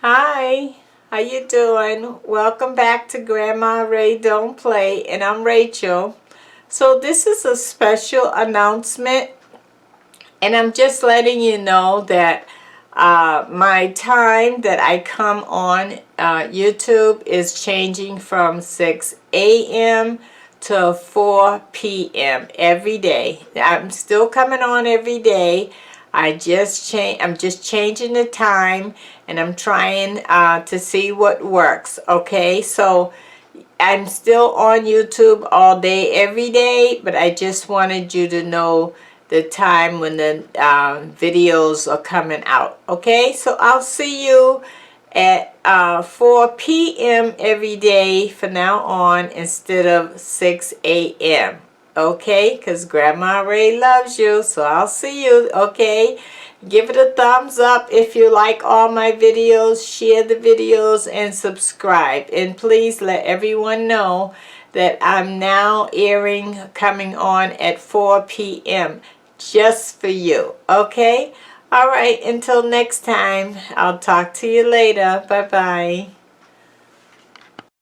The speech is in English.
Hi, how you doing? Welcome back to Grandma Ray Don't Play, and I'm Rachel. So this is a special announcement, and I'm just letting you know that my time that I come on YouTube is changing from 6 a.m. to 4 p.m. every day. I'm still coming on every day. I'm just changing the time, and I'm trying to see what works. Okay, so I'm still on YouTube all day, every day, but I just wanted you to know the time when the videos are coming out. Okay, so I'll see you at 4 p.m. every day from now on instead of 6 a.m. Okay, because Grandma Ray loves you, so I'll see you. Okay, give it a thumbs up if you like all my videos, share the videos, and subscribe. And please let everyone know that I'm now coming on at 4 p.m. just for you. Okay, all right, until next time, I'll talk to you later. Bye bye.